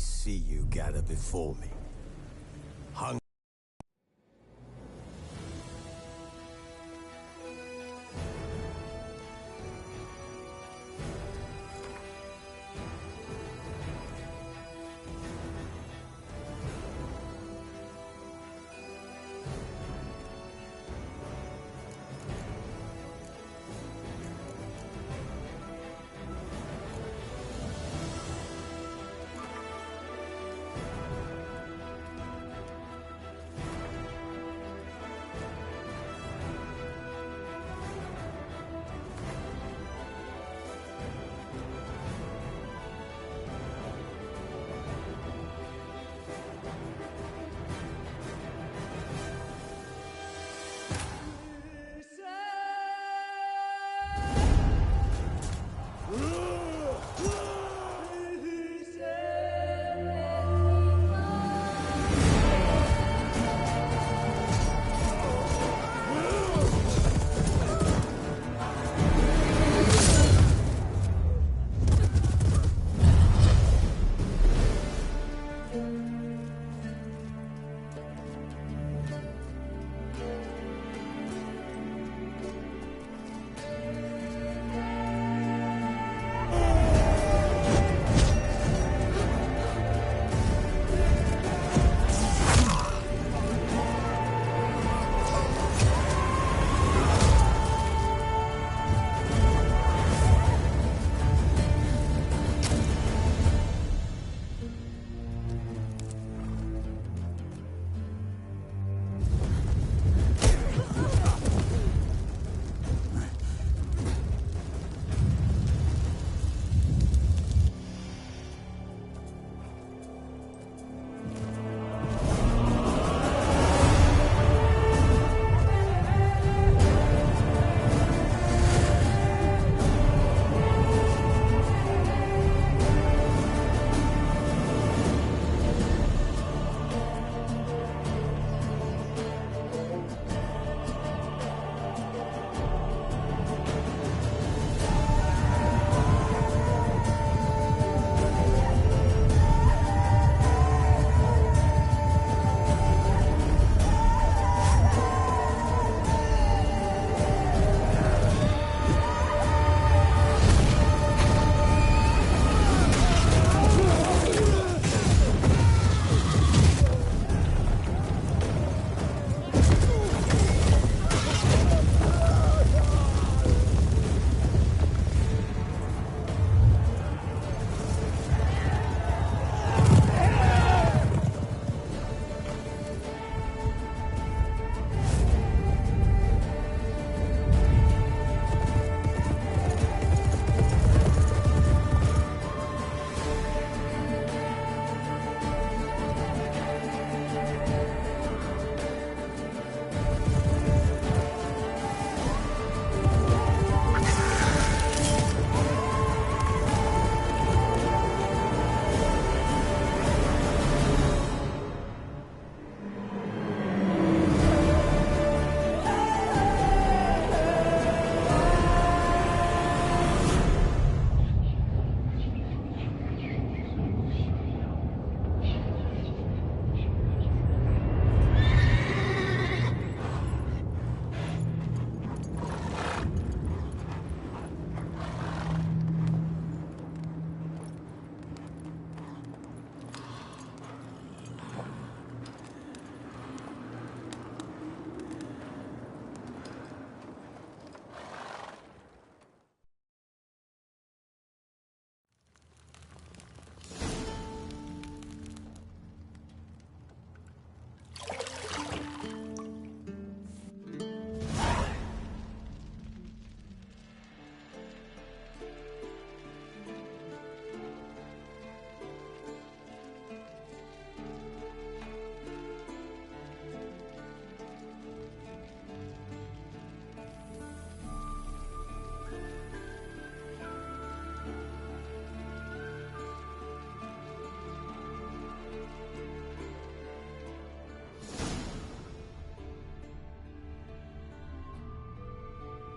see you gather before me.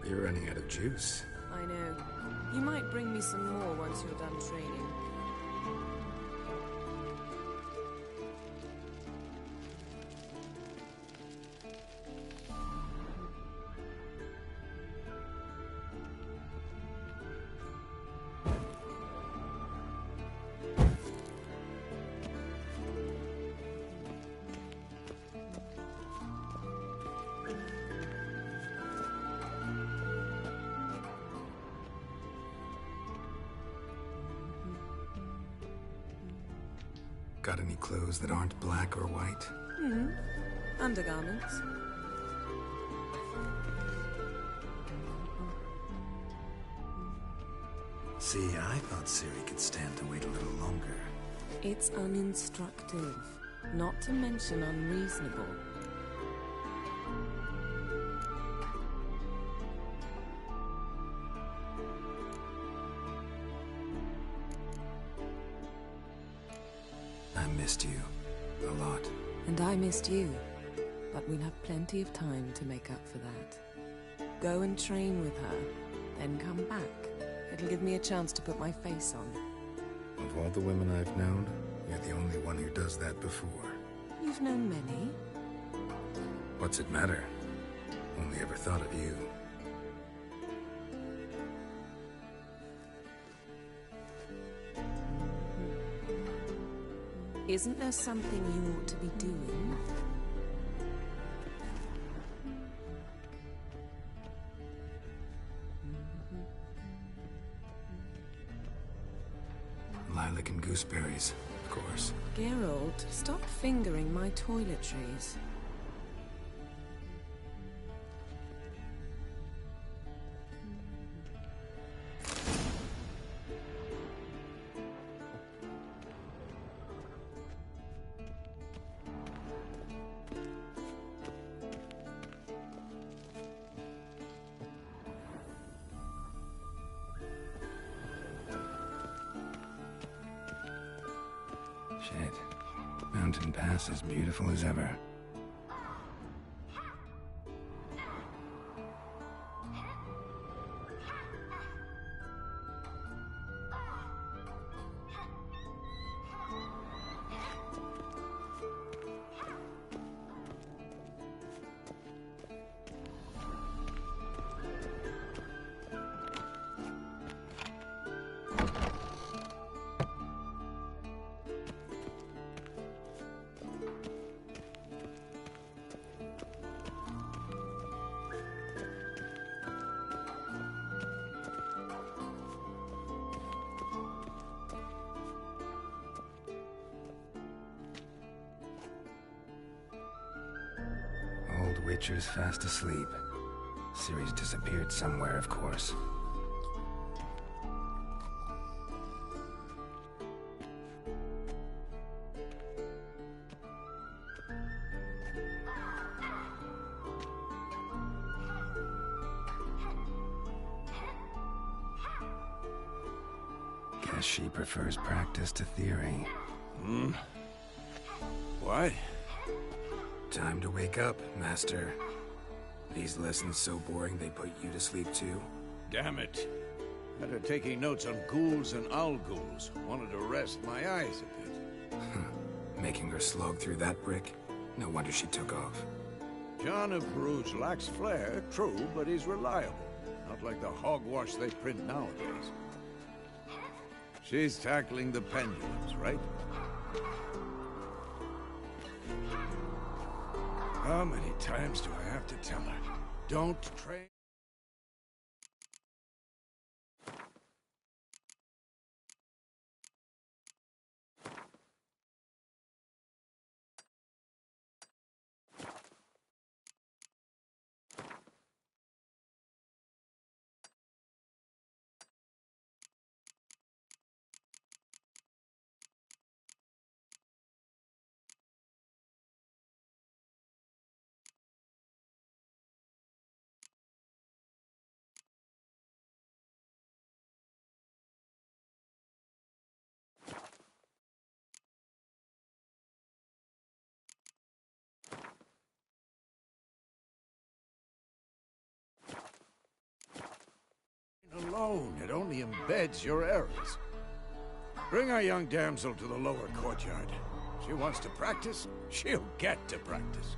You're running out of juice. I know. You might bring me some more once you're done training. Got any clothes that aren't black or white? Hmm. Undergarments. See, I thought Ciri could stand to wait a little longer. It's uninstructive, not to mention unreasonable. I missed you. A lot. And I missed you. But we'll have plenty of time to make up for that. Go and train with her, then come back. It'll give me a chance to put my face on. Of all the women I've known, you're the only one who does that before. You've known many. What's it matter? Only ever thought of you. Isn't there something you ought to be doing? Lilac and gooseberries, of course. Geralt, stop fingering my toiletries. Shit. Mountain Pass as beautiful as ever. Old Witcher's fast asleep. Ciri's disappeared somewhere, of course. Guess she prefers practice to theory. What? Time to wake up, Master. These lessons so boring they put you to sleep too? Damn it. After taking notes on ghouls and owl ghouls, wanted to rest my eyes a bit. Making her slog through that brick? No wonder she took off. John of Bruges lacks flair, true, but he's reliable. Not like the hogwash they print nowadays. She's tackling the pendulums, right? How many times do I have to tell her? Don't train. Alone, it only embeds your errors. Bring our young damsel to the lower courtyard. She wants to practice, she'll get to practice.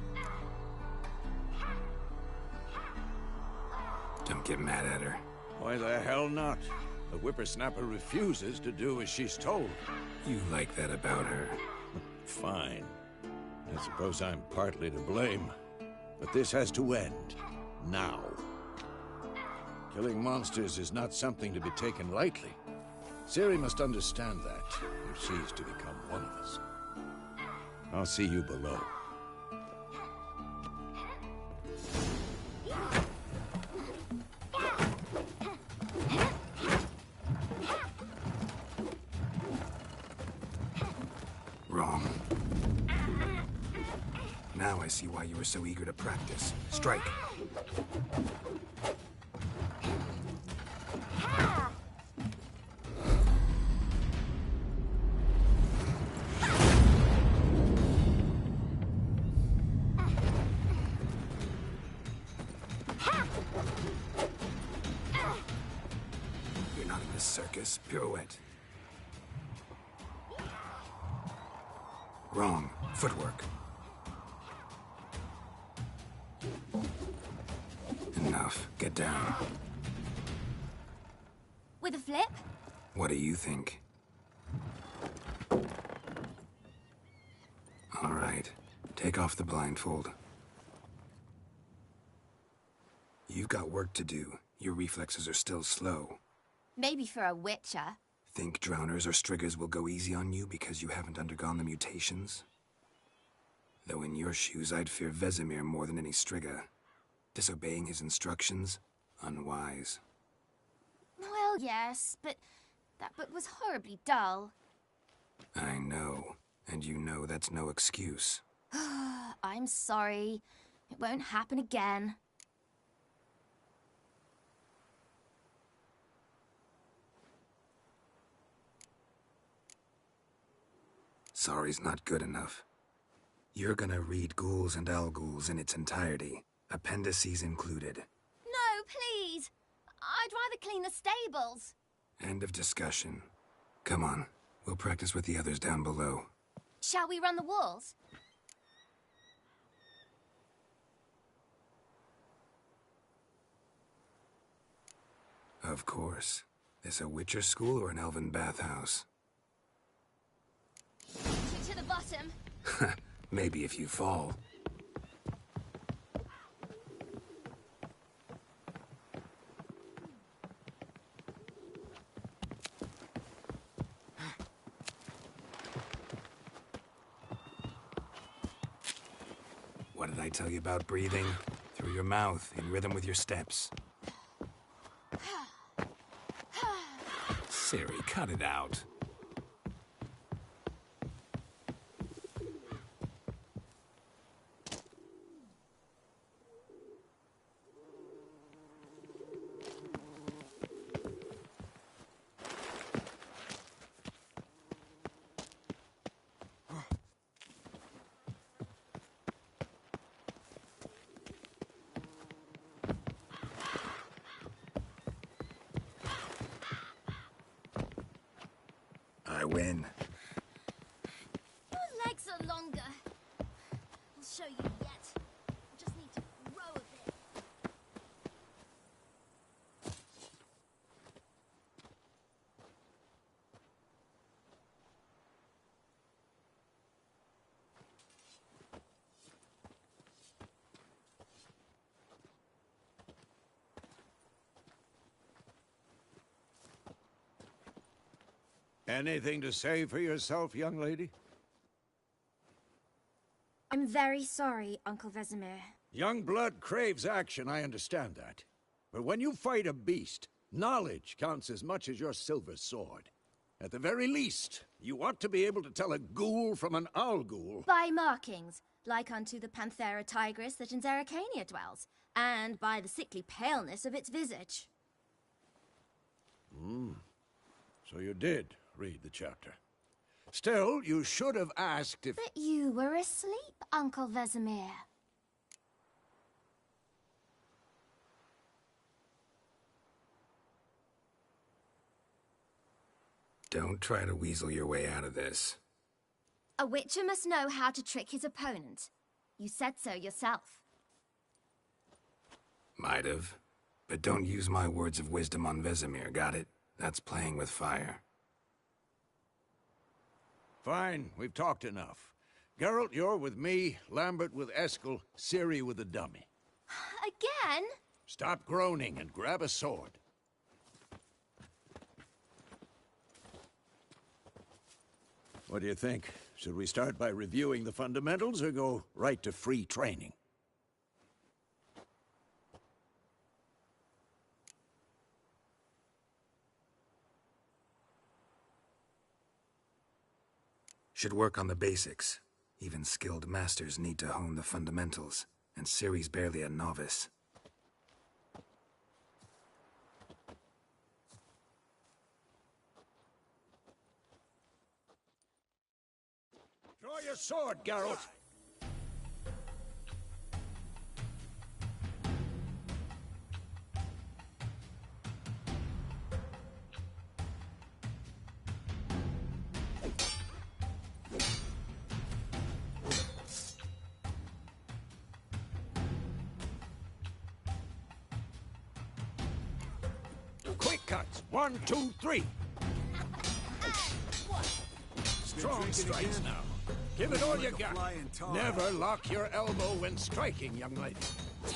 Don't get mad at her. Why the hell not? The whippersnapper refuses to do as she's told. You like that about her. Fine. I suppose I'm partly to blame. But this has to end. Now. Killing monsters is not something to be taken lightly. Ciri must understand that, if she's to become one of us. I'll see you below. Wrong. Now I see why you were so eager to practice. Strike. You're not in this circus. Pirouette. Wrong. Footwork. Enough. Get down. With a flip? What do you think? All right. Take off the blindfold. You've got work to do. Your reflexes are still slow. Maybe for a witcher. Think drowners or striggers will go easy on you because you haven't undergone the mutations? Though in your shoes, I'd fear Vesemir more than any strigger. Disobeying his instructions? Unwise. Well, yes, but that book was horribly dull. I know. And you know that's no excuse. I'm sorry. It won't happen again. Sorry's not good enough. You're gonna read Ghouls and Al-Ghouls in its entirety, appendices included. No, please! I'd rather clean the stables. End of discussion. Come on, we'll practice with the others down below. Shall we run the walls? Of course. This a Witcher school or an elven bathhouse? To the bottom. Maybe if you fall. What did I tell you about breathing? Through your mouth, in rhythm with your steps. Siri, cut it out. I win. Your legs are longer. I'll show you yet. I just need to row a bit. Anything to say for yourself, young lady? I'm very sorry, Uncle Vesemir. Young blood craves action, I understand that. But when you fight a beast, knowledge counts as much as your silver sword. At the very least, you ought to be able to tell a ghoul from an owl-ghoul. By markings, like unto the Panthera tigris that in Zerrikania dwells, and by the sickly paleness of its visage. So you did read the chapter. Still, you should have asked if... But you were asleep, Uncle Vesemir. Don't try to weasel your way out of this. A witcher must know how to trick his opponent. You said so yourself. Might have. But don't use my words of wisdom on Vesemir, got it? That's playing with fire. Fine, we've talked enough. Geralt, you're with me, Lambert with Eskel, Ciri with the dummy. Again? Stop groaning and grab a sword. What do you think? Should we start by reviewing the fundamentals or go right to free training? Should work on the basics. Even skilled masters need to hone the fundamentals, and Ciri's barely a novice. Draw your sword, Geralt! Quick cuts! 1, 2, 3! Strong strikes now. Give it all you got. Never lock your elbow when striking, young lady.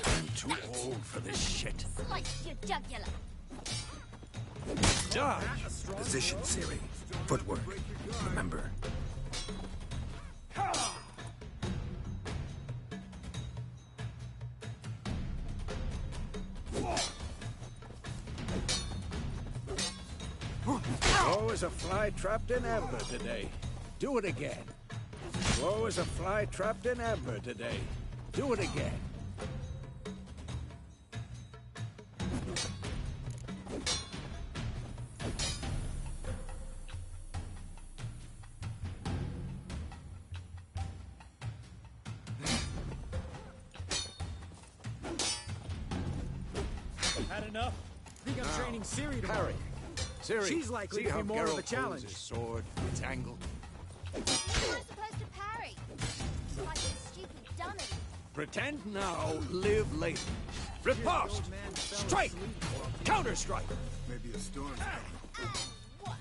I'm too old for this shit. Slice your jugular. Dodge! Position, Ciri. Footwork. Remember. Slow as a fly trapped in amber today. Do it again. Slow as a fly trapped in amber today. Do it again. Had enough? I think I'm training Ciri tomorrow. Parry. Ciri, She's likely see to be how more of Geralt a challenge. holds his sword, its angle. You're not supposed to parry. Just like a stupid dummy. Pretend now, live later. Riposte! Strike! Counter-strike! Maybe a storm's coming. What?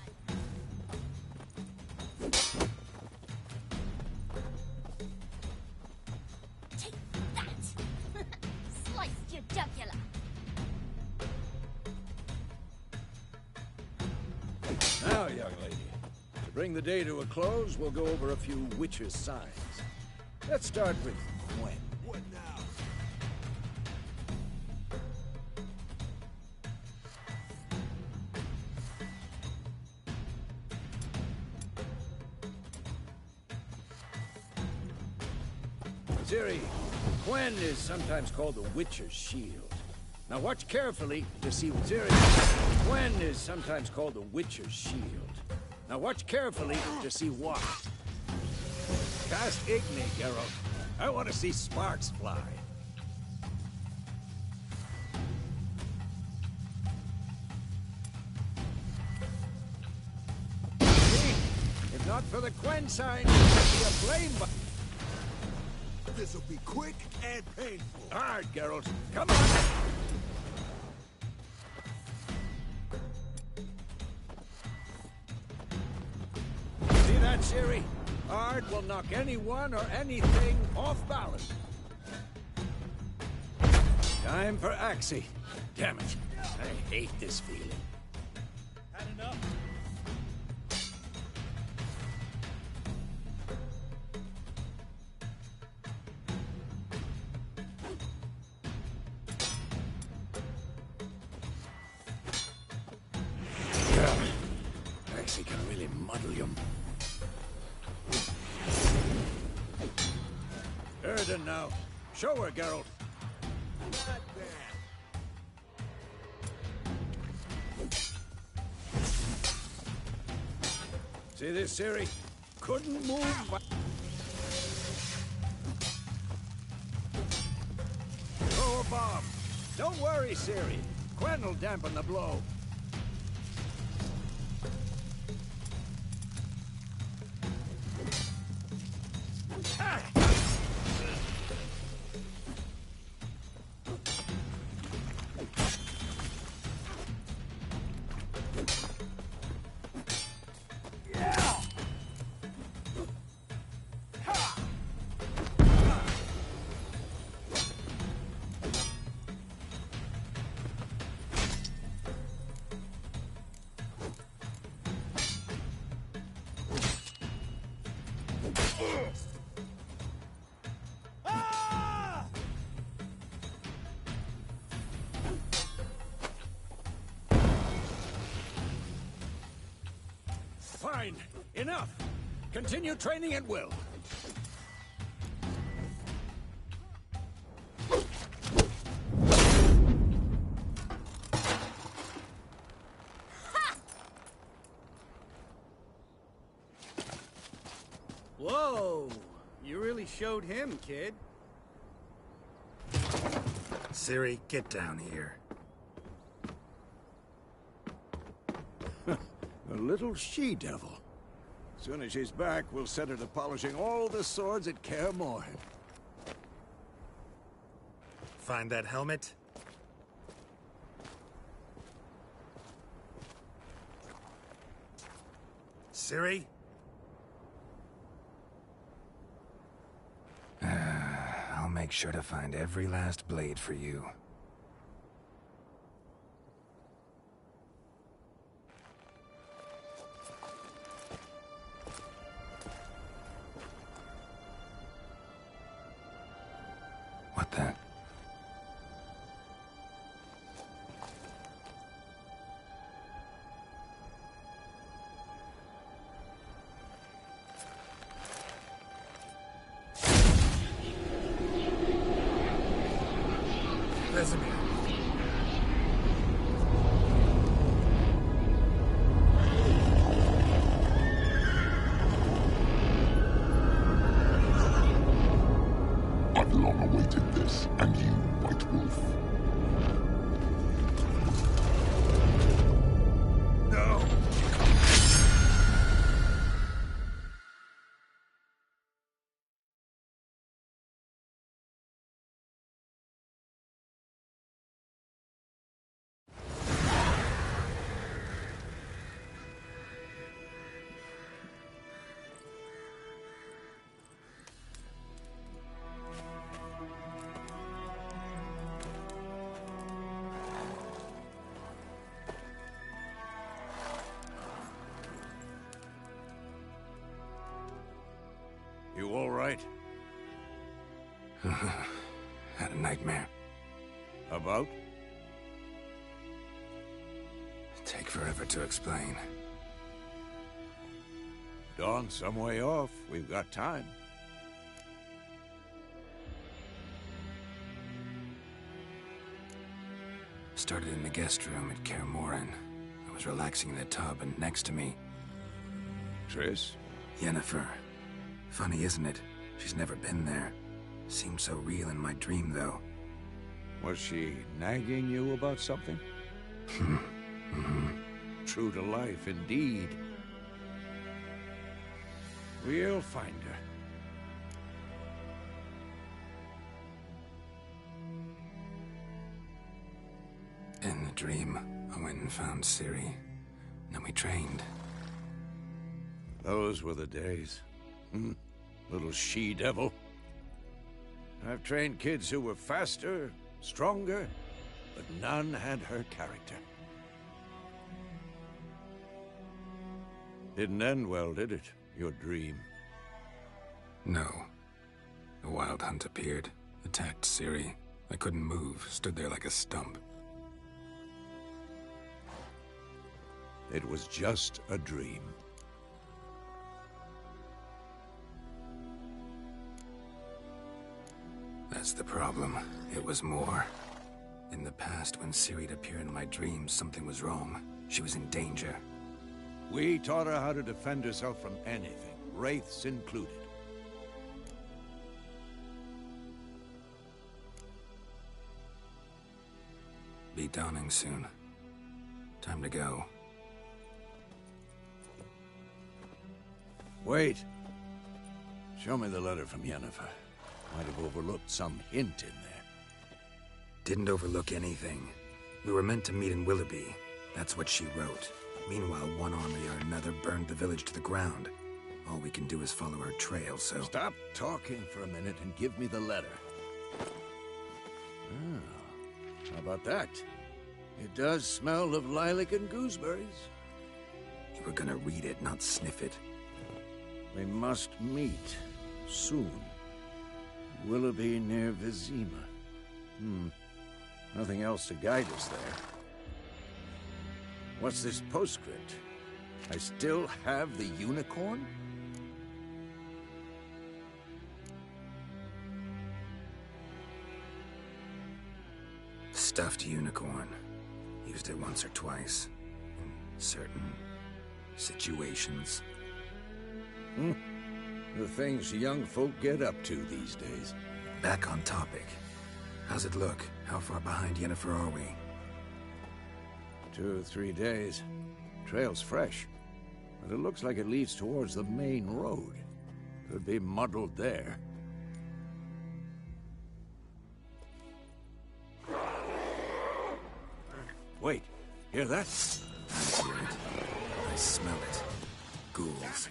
Take that! Sliced your jugular. Now, young lady, to bring the day to a close, we'll go over a few witches' signs. Let's start with Gwen. What now? Ciri, Gwen is sometimes called the Witcher's Shield. Now watch carefully to see what Ciri. Gwen is sometimes called the Witcher's Shield. Now watch carefully to see what. Cast Igni, Geralt. I want to see sparks fly. See? If not for the Gwen sign, there'd be a flame button. This'll be quick and painful. Hard, Geralt. Come on! See that, Ciri? Hard will knock anyone or anything off balance. Time for Axie. Damn it. I hate this feeling. Had enough? Axie can really muddle you. Erden now. Show her, Geralt. Not bad. See this, Ciri? Couldn't move. Throw a bomb. Don't worry, Ciri. Gwen will dampen the blow. Fine. Enough. Continue training at will. Whoa! You really showed him, kid. Ciri, get down here. A little she-devil. Soon as she's back, we'll set her to polishing all the swords at Kaer Morhen. Find that helmet? Ciri? I'll make sure to find every last blade for you. What the? Vesemir. I've long awaited this, and you, White Wolf. No! You all right? Had a nightmare. About? Take forever to explain. Dawn's some way off. We've got time. Started in the guest room at Kaer Morhen. I was relaxing in the tub, and next to me, Triss? Yennefer. Funny, isn't it? She's never been there. Seemed so real in my dream, though. Was she nagging you about something? True to life, indeed. We'll find her. In the dream, I went and found Ciri. Then we trained. Those were the days. Little she-devil. I've trained kids who were faster, stronger, but none had her character. Didn't end well, did it? Your dream? No. A wild hunt appeared, attacked Ciri. I couldn't move, stood there like a stump. It was just a dream. That's the problem. It was more. In the past, when Ciri'd appear in my dreams, something was wrong. She was in danger. We taught her how to defend herself from anything, wraiths included. Be dawning soon. Time to go. Wait. Show me the letter from Yennefer. Might have overlooked some hint in there. Didn't overlook anything. We were meant to meet in Willoughby. That's what she wrote. Meanwhile, one army or another burned the village to the ground. All we can do is follow her trail, so... Stop talking for a minute and give me the letter. How about that? It does smell of lilac and gooseberries. You were gonna read it, not sniff it. We must meet soon. Willoughby near Vizima. Nothing else to guide us there. What's this postscript? I still have the unicorn? Stuffed unicorn. Used it once or twice. In certain situations. The things young folk get up to these days. Back on topic. How's it look? How far behind Yennefer are we? 2 or 3 days. Trail's fresh. But it looks like it leads towards the main road. Could be muddled there. Wait, hear that? I hear it. I smell it. Ghouls.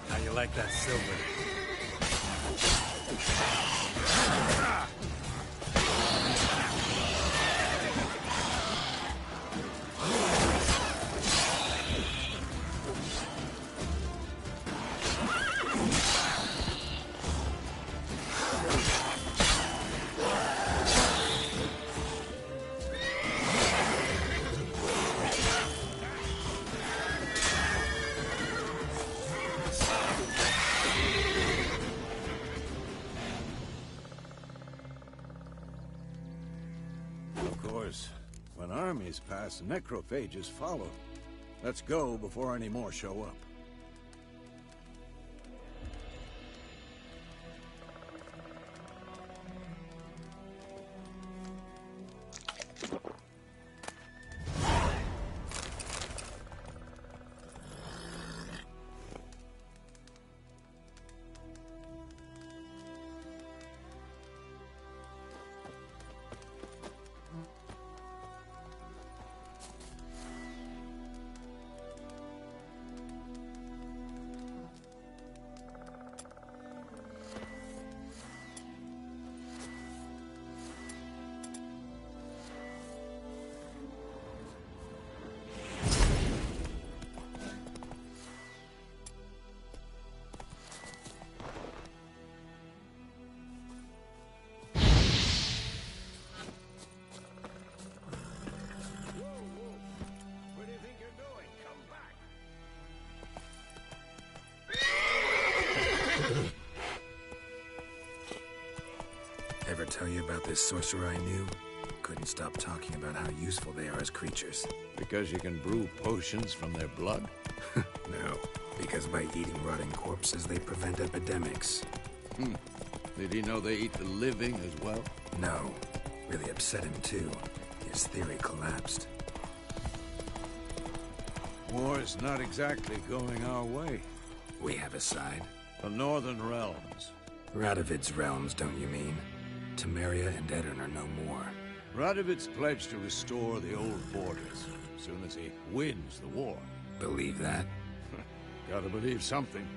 How you like that silver? Of course, when armies pass, necrophages follow. Let's go before any more show up. Ever tell you about this sorcerer I knew? Couldn't stop talking about how useful they are as creatures. Because you can brew potions from their blood? No, because by eating rotting corpses, they prevent epidemics. Did he know they eat the living as well? No, really upset him too. His theory collapsed. War's not exactly going our way. We have a side. The Northern Realms. Radovid's realms, don't you mean? Temeria and Edirn are no more. Radovid's pledged to restore the old borders as soon as he wins the war. Believe that? Gotta believe something.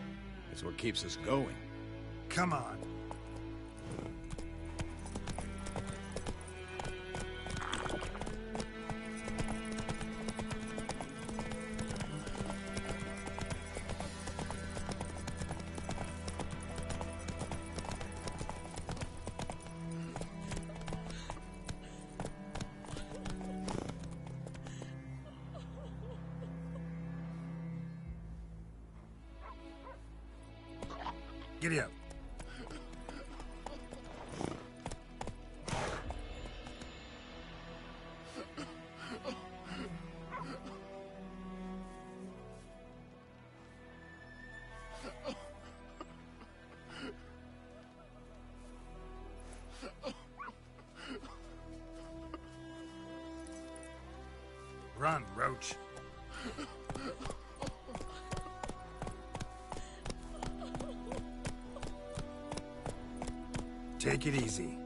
It's what keeps us going. Come on. Giddy up. Run, Roach. Take it easy.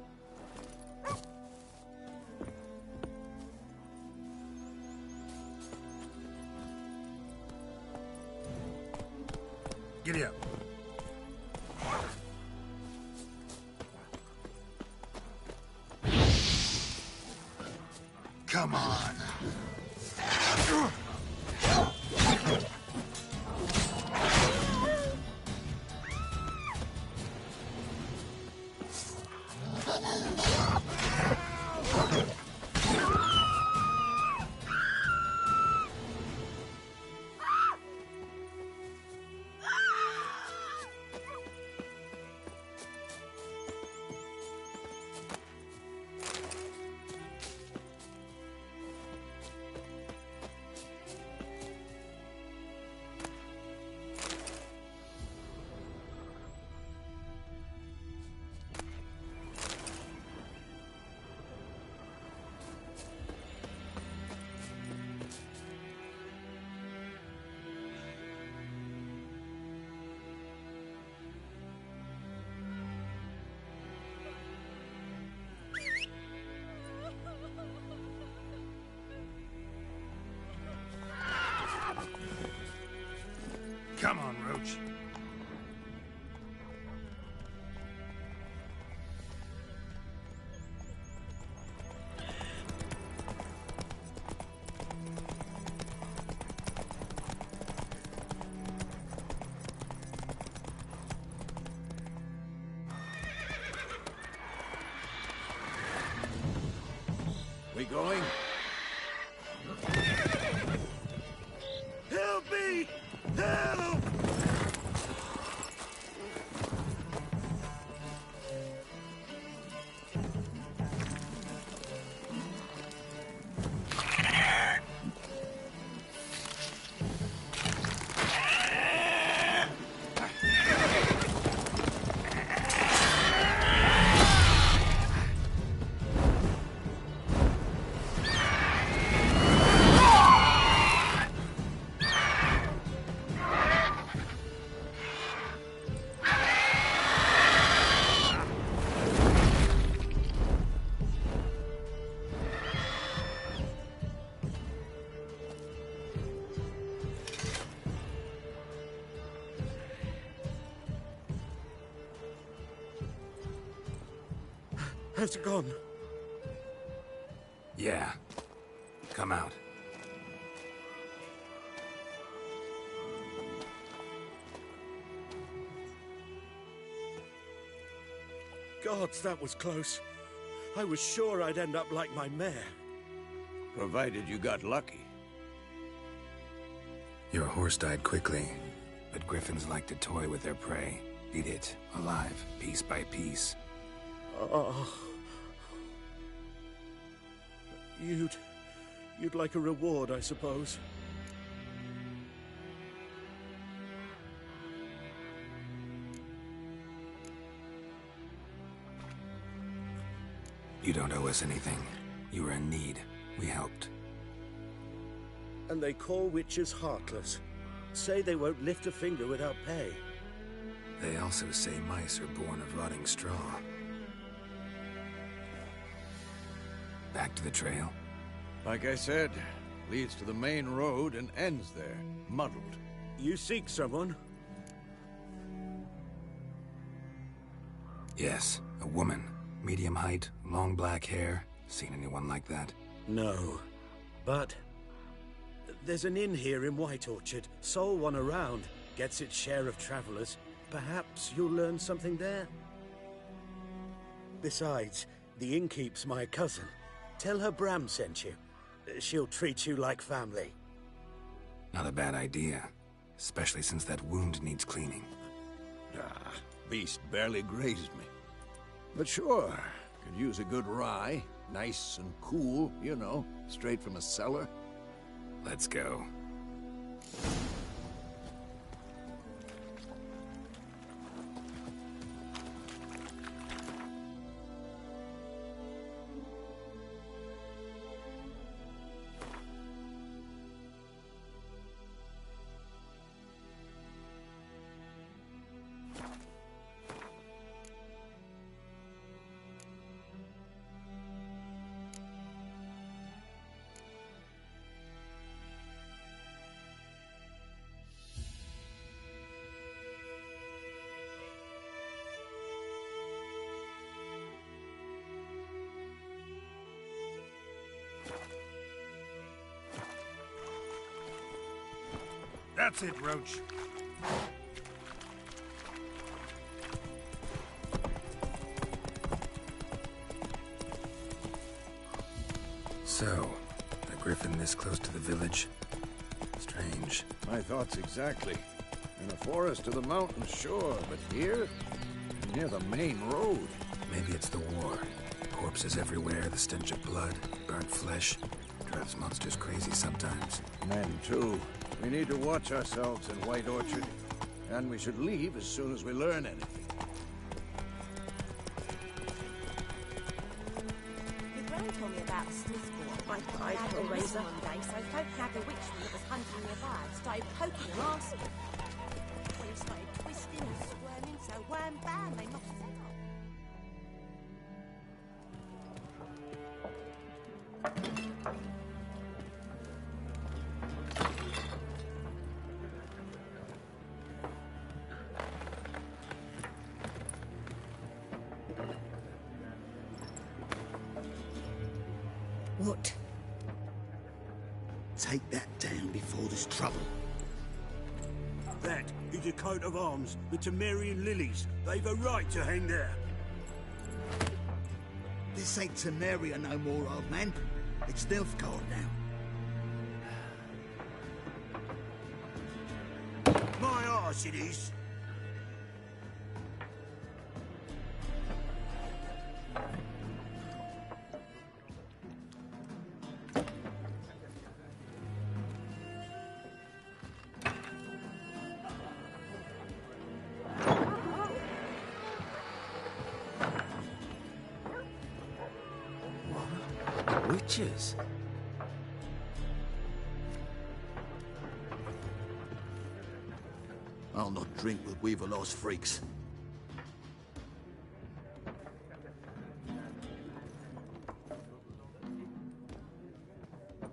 Giddy up. Come on. Come on, Roach. We going? Help me! Help! Has it gone? Yeah. Come out. Gods, that was close. I was sure I'd end up like my mare. Provided you got lucky. Your horse died quickly, but griffins like to toy with their prey. Eat it, alive, piece by piece. Oh. You'd like a reward, I suppose. You don't owe us anything. You were in need. We helped. And they call witches heartless. Say they won't lift a finger without pay. They also say mice are born of rotting straw. Back to the trail? Like I said, leads to the main road and ends there, muddled. You seek someone? Yes, a woman. Medium height, long black hair. Seen anyone like that? No. But there's an inn here in White Orchard. Sole one around. Gets its share of travelers. Perhaps you'll learn something there? Besides, the innkeep's my cousin. Tell her Bram sent you. She'll treat you like family. Not a bad idea. Especially since that wound needs cleaning. Ah, beast barely grazed me. But sure, could use a good rye. Nice and cool, you know, straight from a cellar. Let's go. That's it, Roach. So, a griffin this close to the village? Strange. My thoughts exactly. In a forest to the mountains, sure, but here? Near the main road. Maybe it's the war. Corpses everywhere, the stench of blood, burnt flesh. Drives monsters crazy sometimes. Men, too. We need to watch ourselves in White Orchard. And we should leave as soon as we learn anything. Your gran told me about a Smith boy. I had a razor one day, so folk had the witchman that was hunting nearby. Started poking and asking. They started twisting and squirming, so wham bam, they knocked his head off. What? Take that down before there's trouble. That is a coat of arms, the Temerian lilies. They've a right to hang there. This ain't Temeria no more, old man. It's Nilfgaard now. My arse it is. Witches? I'll not drink with Weaverlaw's freaks.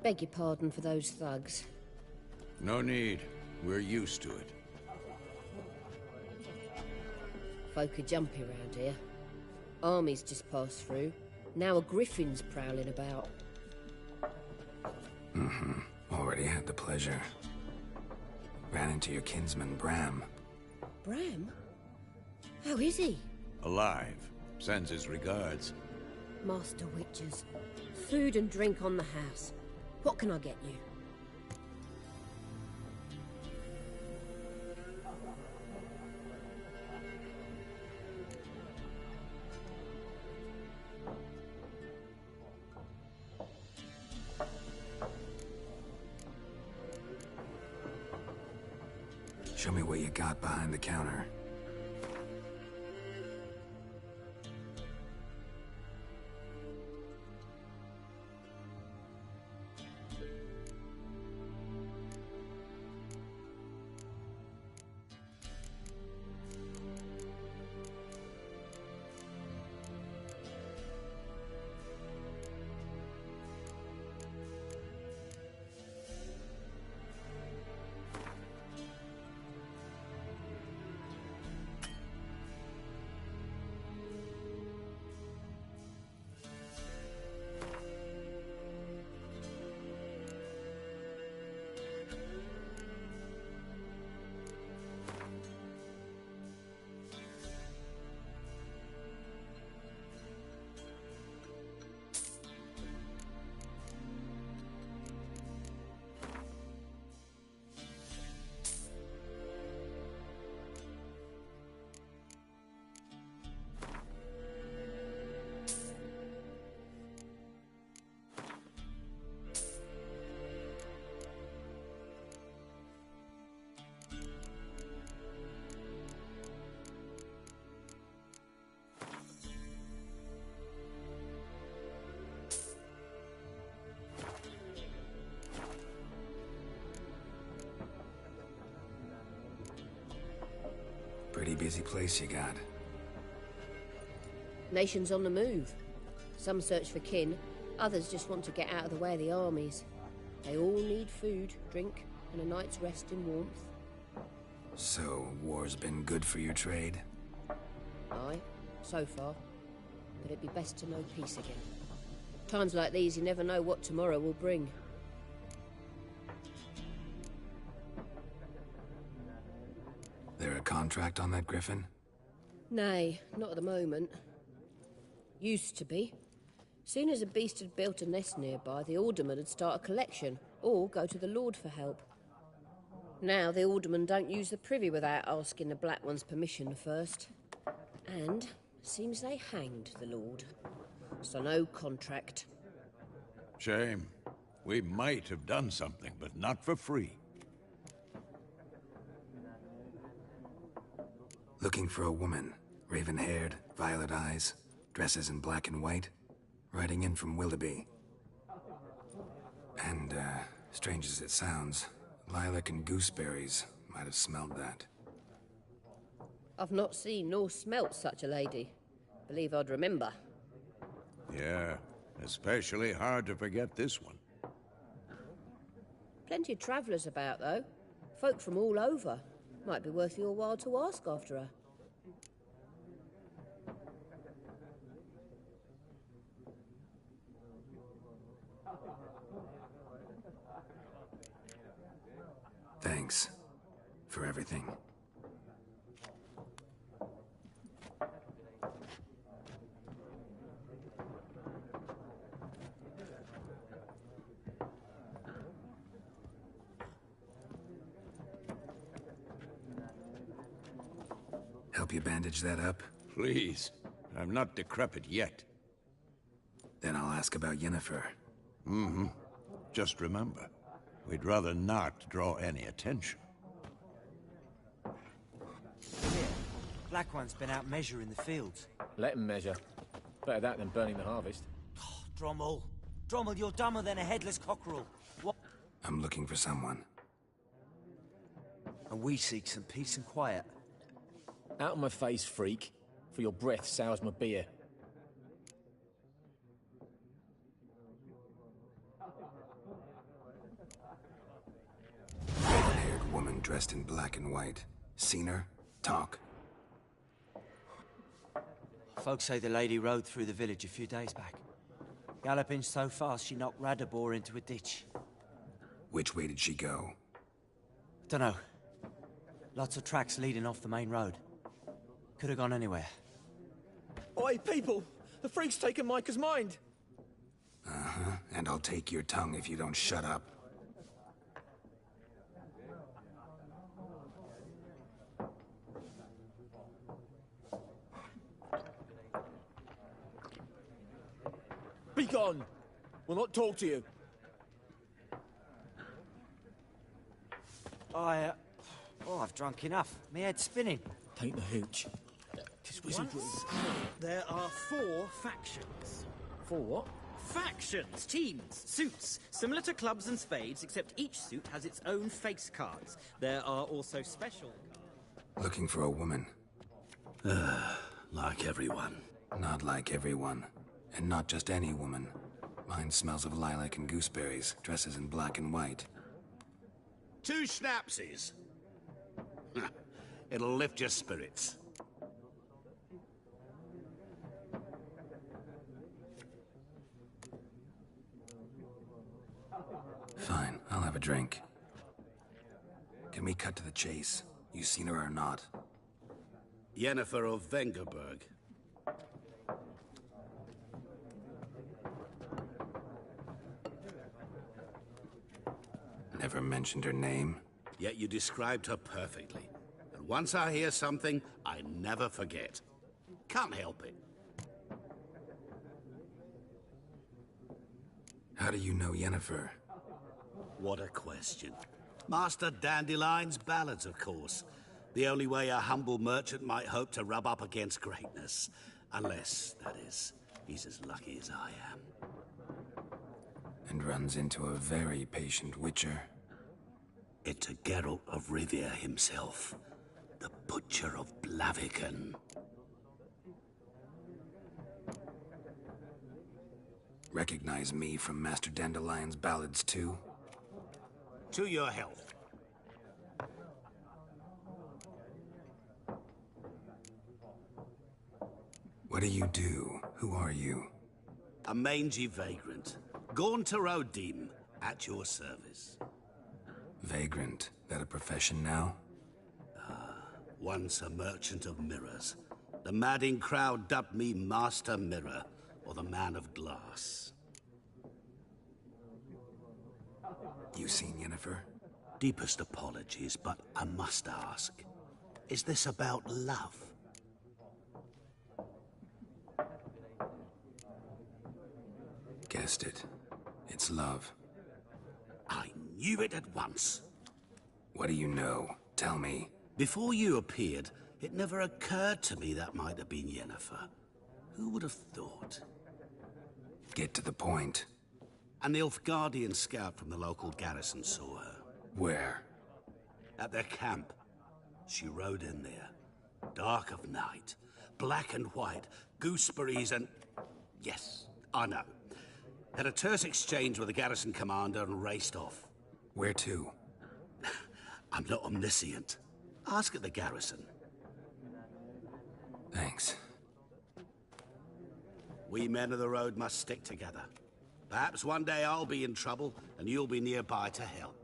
Beg your pardon for those thugs. No need. We're used to it. Folk are jumpy around here. Armies just passed through. Now a griffin's prowling about. Already had the pleasure. Ran into your kinsman, Bram. Bram? How is he? Alive. Sends his regards. Master Witches. Food and drink on the house. What can I get you? Show me what you got behind the counter. Pretty busy place you got. Nations on the move. Some search for kin, others just want to get out of the way of the armies. They all need food, drink, and a night's rest in warmth. So, war's been good for your trade? Aye, so far. But it'd be best to know peace again. Times like these, you never know what tomorrow will bring. There a contract on that griffin? Nay, not at the moment. Used to be. Soon as a beast had built a nest nearby, the alderman would start a collection, or go to the Lord for help. Now the alderman don't use the privy without asking the Black One's permission first. And seems they hanged the Lord. So no contract. Shame. We might have done something, but not for free. Looking for a woman. Raven-haired, violet eyes, dresses in black and white. Riding in from Willoughby. And, strange as it sounds, lilac and gooseberries might have smelled that. I've not seen nor smelt such a lady. Believe I'd remember. Yeah, especially hard to forget this one. Plenty of travellers about, though. Folk from all over. Might be worth your while to ask after her. Thanks for everything. Help you bandage that up? Please. I'm not decrepit yet. Then I'll ask about Yennefer. Mm-hmm. Just remember, we'd rather not draw any attention. Black One's been out measuring the fields. Let him measure. Better that than burning the harvest. Oh, Drommel. Drommel, you're dumber than a headless cockerel. What? I'm looking for someone. And we seek some peace and quiet. Out of my face, freak. For your breath sours my beer. Red-haired woman dressed in black and white. Seen her? Talk. Folks say the lady rode through the village a few days back. Galloping so fast she knocked Radabor into a ditch. Which way did she go? Dunno. Lots of tracks leading off the main road. Could have gone anywhere. Oi, people! The freak's taken Micah's mind! Uh-huh. And I'll take your tongue if you don't shut up. Be gone! We'll not talk to you. I've drunk enough. Me head's spinning. Take the hooch. Tis wizardry. There are 4 factions. 4 what? Factions, teams, suits, similar to clubs and spades, except each suit has its own face cards. There are also special cards. Looking for a woman. Like everyone. Not like everyone. And not just any woman. Mine smells of lilac and gooseberries, dresses in black and white. 2 schnapsies. It'll lift your spirits. Fine, I'll have a drink. Can we cut to the chase? You seen her or not? Yennefer of Vengerberg. Never mentioned her name. Yet you described her perfectly. And once I hear something, I never forget. Can't help it. How do you know Yennefer? What a question. Master Dandelion's ballads, of course. The only way a humble merchant might hope to rub up against greatness. Unless, that is, he's as lucky as I am. And runs into a very patient witcher. It's a Geralt of Rivia himself. The Butcher of Blaviken. Recognize me from Master Dandelion's ballads, too? To your health. What do you do? Who are you? A mangy vagrant. Gaunter O'Dim, at your service. Vagrant. That a profession now? once a merchant of mirrors. The madding crowd dubbed me Master Mirror, or the Man of Glass. You seen Yennefer? Deepest apologies, but I must ask, is this about love? Guessed it. It's love. I knew it at once. What do you know? Tell me. Before you appeared, it never occurred to me that might have been Yennefer. Who would have thought? Get to the point. An Nilfgaardian scout from the local garrison saw her. Where? At their camp. She rode in there. Dark of night. Black and white. Gooseberries and... Yes, I know. Had a terse exchange with the garrison commander and raced off. Where to? I'm not omniscient. Ask at the garrison. Thanks. We men of the road must stick together. Perhaps one day I'll be in trouble and you'll be nearby to help.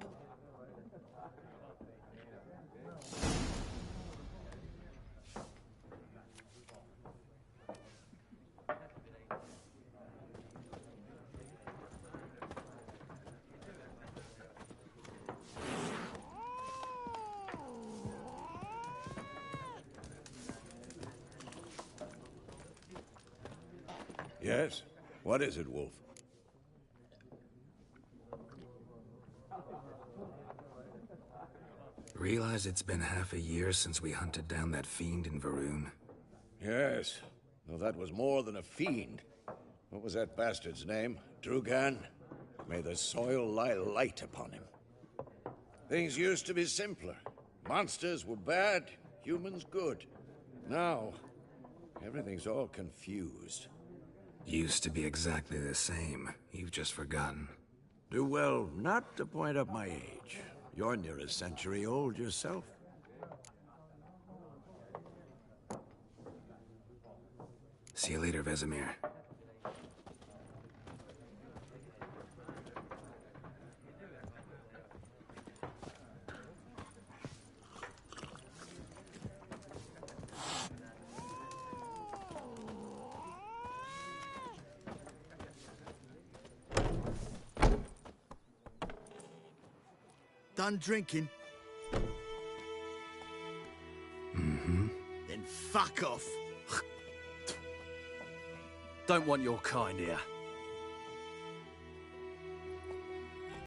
Yes? What is it, Wolf? Realize it's been half a year since we hunted down that fiend in Varun? Yes. Though that was more than a fiend. What was that bastard's name? Drugan? May the soil lie light upon him. Things used to be simpler. Monsters were bad, humans good. Now, everything's all confused. Used to be exactly the same. You've just forgotten. Do well not to point up my age. You're near a century old yourself. See you later, Vesemir. Done drinking? Mm-hmm. Then fuck off. Don't want your kind here.